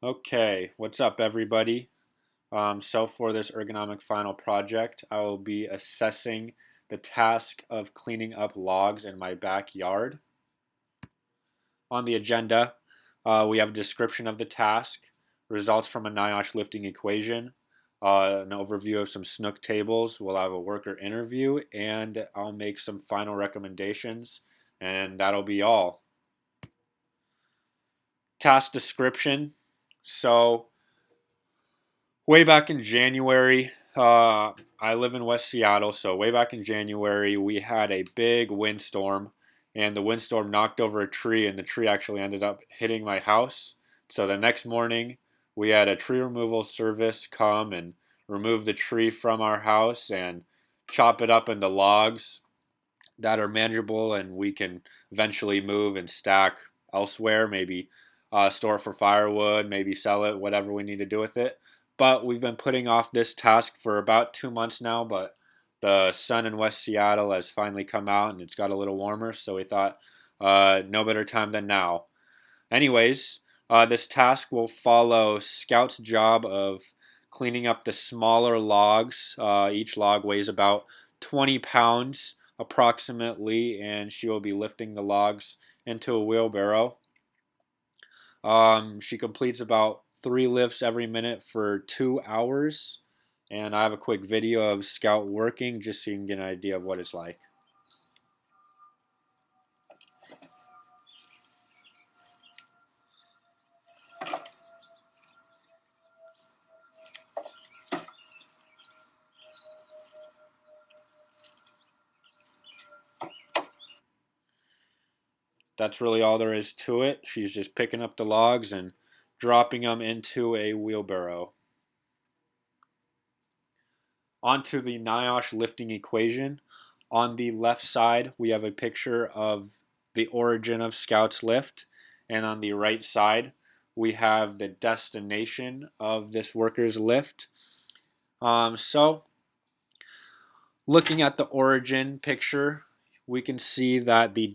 Okay, what's up, everybody? So for this ergonomic final project, I will be assessing the task of cleaning up logs in my backyard. On the agenda, we have a description of the task, results from a NIOSH lifting equation, an overview of some Snook tables. We'll have a worker interview, and I'll make some final recommendations, and that'll be all. Task description. So way back in January, I live in West Seattle, so way back in January, we had a big windstorm, and the windstorm knocked over a tree, and the tree actually ended up hitting my house. So the next morning, we had a tree removal service come and remove the tree from our house and chop it up into logs that are manageable and we can eventually move and stack elsewhere, maybe store it for firewood, maybe sell it, whatever we need to do with it. But we've been putting off this task for about 2 months now, but the sun in West Seattle has finally come out and it's got a little warmer, so we thought no better time than now. Anyways, this task will follow Scout's job of cleaning up the smaller logs. Each log weighs about 20 pounds approximately, and she will be lifting the logs into a wheelbarrow. She completes about 3 lifts every minute for 2 hours. And I have a quick video of Scout working just so you can get an idea of what it's like. That's really all there is to it. She's just picking up the logs and dropping them into a wheelbarrow. Onto the NIOSH lifting equation. On the left side, we have a picture of the origin of Scout's lift, and on the right side, we have the destination of this worker's lift. So, looking at the origin picture, we can see that the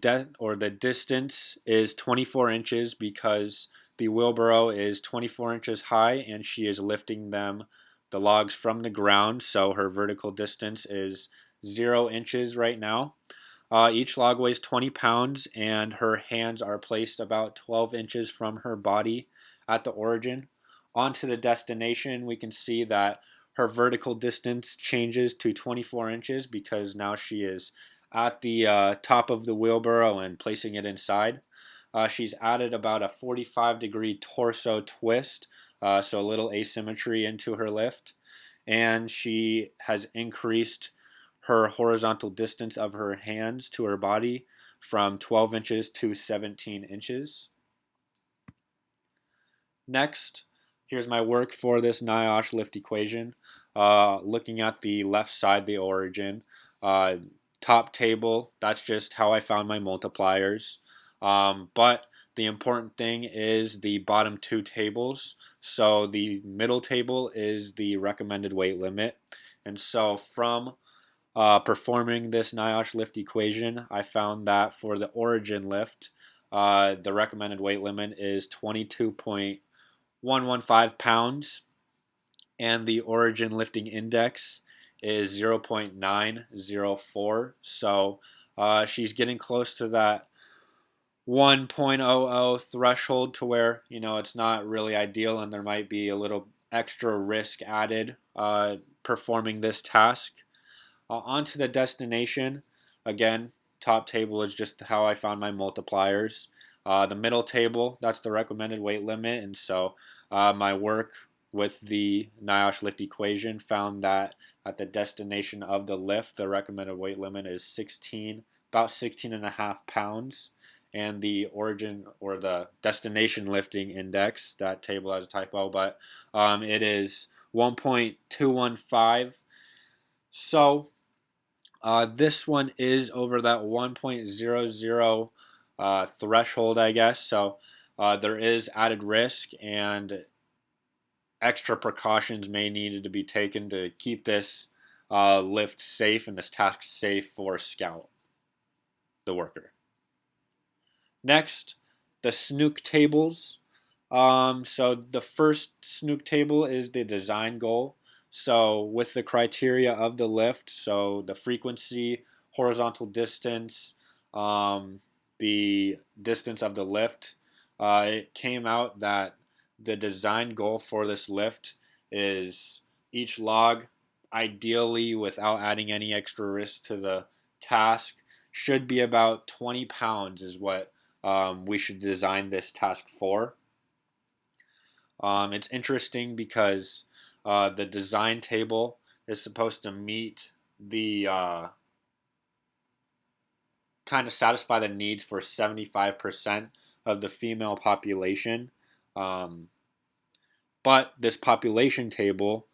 distance is 24 inches because the wheelbarrow is 24 inches high and she is lifting the logs from the ground, so her vertical distance is 0 inches right now. Each log weighs 20 pounds and her hands are placed about 12 inches from her body at the origin. Onto the destination, we can see that her vertical distance changes to 24 inches because now she is at the top of the wheelbarrow and placing it inside. She's added about a 45-degree torso twist, so a little asymmetry into her lift. And she has increased her horizontal distance of her hands to her body from 12 inches to 17 inches. Next, here's my work for this NIOSH lift equation. Looking at the left side, the origin. Uh, Top table, that's just how I found my multipliers. But the important thing is the bottom two tables. So the middle table is the recommended weight limit. And so from performing this NIOSH lift equation, I found that for the origin lift, the recommended weight limit is 22.115 pounds, and the origin lifting index is 0.904. So she's getting close to that 1.00 threshold to where, it's not really ideal and there might be a little extra risk added performing this task. On to the destination. Again, top table is just how I found my multipliers. The middle table, that's the recommended weight limit. And so my work with the NIOSH lift equation found that at the destination of the lift, the recommended weight limit is about 16 and a half pounds. And the origin or the destination lifting index, that table has a typo, but it is 1.215. So this one is over that 1.00 threshold, I guess. So there is added risk and extra precautions may need to be taken to keep this lift safe and this task safe for Scout, the worker. Next, the Snook tables. So the first snook table is the design goal. So with the criteria of the lift, so the frequency, horizontal distance, um, the distance of the lift, it came out that the design goal for this lift is each log, ideally without adding any extra risk to the task, should be about 20 pounds is what we should design this task for. It's interesting because the design table is supposed to meet the kind of satisfy the needs for 75% of the female population. Um, but this population table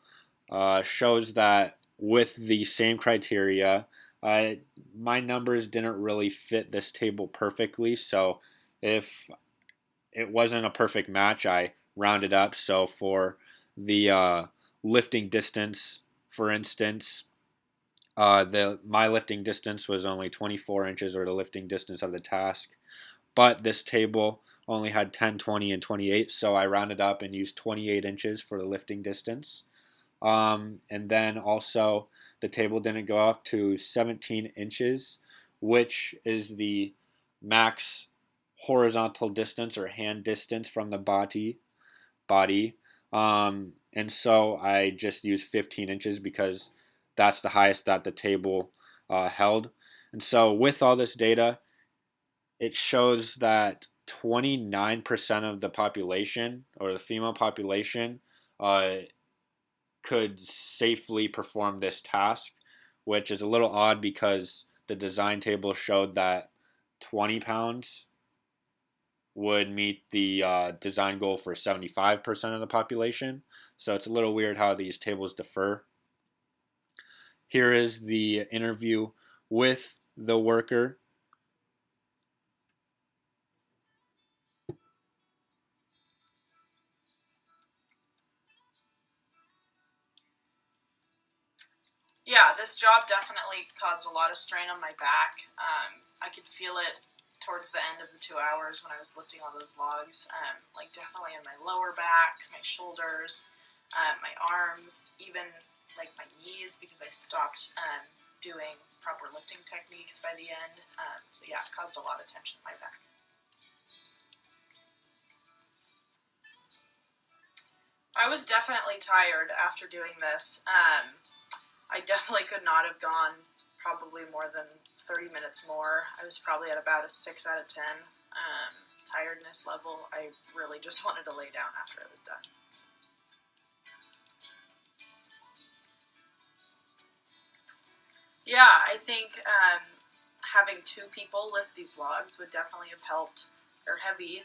shows that with the same criteria, uh, my numbers didn't really fit this table perfectly. So if it wasn't a perfect match, I rounded up. So for the lifting distance, for instance, the my lifting distance was only 24 inches, or the lifting distance of the task. But this table only had 10, 20, and 28, so I rounded up and used 28 inches for the lifting distance. And then also, the table didn't go up to 17 inches, which is the max horizontal distance or hand distance from the body. And so I just used 15 inches because that's the highest that the table held. And so with all this data, it shows that 29% of the population, or the female population, uh, could safely perform this task, which is a little odd because the design table showed that 20 pounds would meet the design goal for 75% of the population. So it's a little weird how these tables differ. Here is the interview with the worker. Yeah, this job definitely caused a lot of strain on my back. I could feel it towards the end of the 2 hours when I was lifting all those logs, like definitely in my lower back, my shoulders, my arms, even like my knees, because I stopped doing proper lifting techniques by the end. So yeah, it caused a lot of tension in my back. I was definitely tired after doing this. I definitely could not have gone probably more than 30 minutes more. I was probably at about a 6 out of 10 tiredness level. I really just wanted to lay down after it was done. Yeah, I think having two people lift these logs would definitely have helped. They're heavy.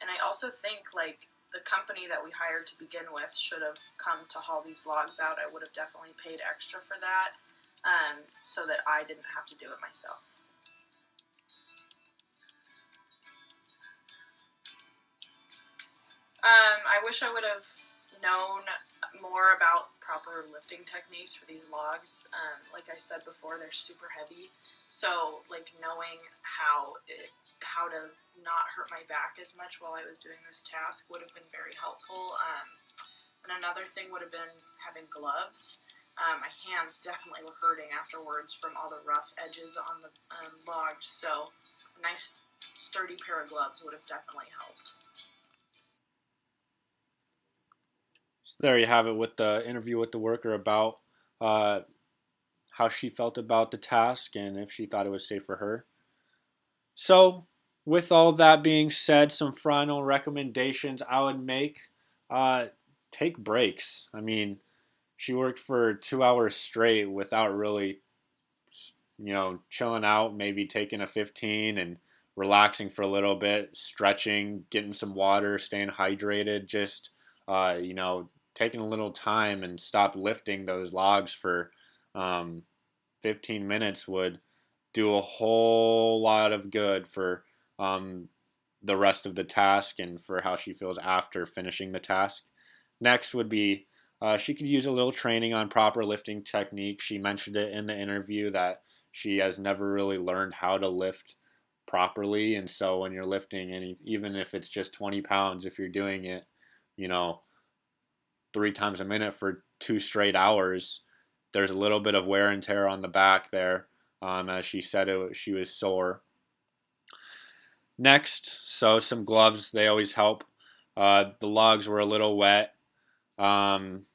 And I also think like the company that we hired to begin with should have come to haul these logs out. I would have definitely paid extra for that, so that I didn't have to do it myself. I wish I would have known more about proper lifting techniques for these logs. Like I said before, they're super heavy, so like knowing how to not hurt my back as much while I was doing this task would have been very helpful. And another thing would have been having gloves. My hands definitely were hurting afterwards from all the rough edges on the logs, so a nice sturdy pair of gloves would have definitely helped. So there you have it with the interview with the worker about uh, how she felt about the task and if she thought it was safe for her. So, with all that being said, some final recommendations I would make: uh, take breaks. I mean, she worked for 2 hours straight without really, chilling out, maybe taking a 15 and relaxing for a little bit, stretching, getting some water, staying hydrated, just, taking a little time and stop lifting those logs for um, 15 minutes would do a whole lot of good for um, the rest of the task and for how she feels after finishing the task. Next would be she could use a little training on proper lifting technique. She mentioned it in the interview that she has never really learned how to lift properly. And so when you're lifting even if it's just 20 pounds, if you're doing it, you know, 3 times a minute for 2 straight hours, there's a little bit of wear and tear on the back there. As she said, she was sore. Next, so some gloves, they always help. The logs were a little wet. Um,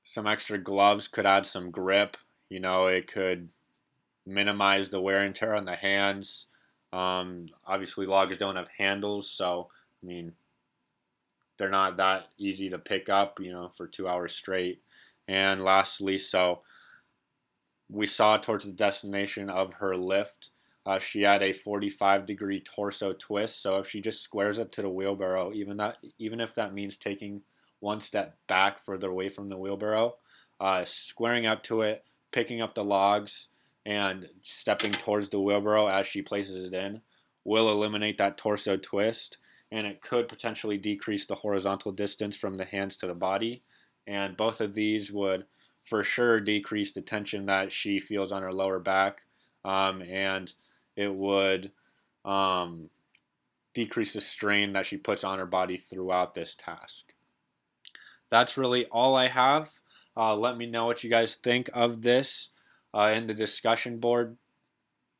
some extra gloves could add some grip. It could minimize the wear and tear on the hands. Obviously, logs don't have handles, so I mean, they're not that easy to pick up, for 2 hours straight. And lastly, so we saw towards the destination of her lift, she had a 45-degree torso twist. So if she just squares up to the wheelbarrow, even if that means taking one step back further away from the wheelbarrow, squaring up to it, picking up the logs, and stepping towards the wheelbarrow as she places it in will eliminate that torso twist, and it could potentially decrease the horizontal distance from the hands to the body. And both of these would for sure decrease the tension that she feels on her lower back, and it would um, decrease the strain that she puts on her body throughout this task. That's really all I have. Let me know what you guys think of this in the discussion board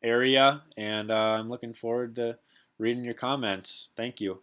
area, and I'm looking forward to reading your comments. Thank you.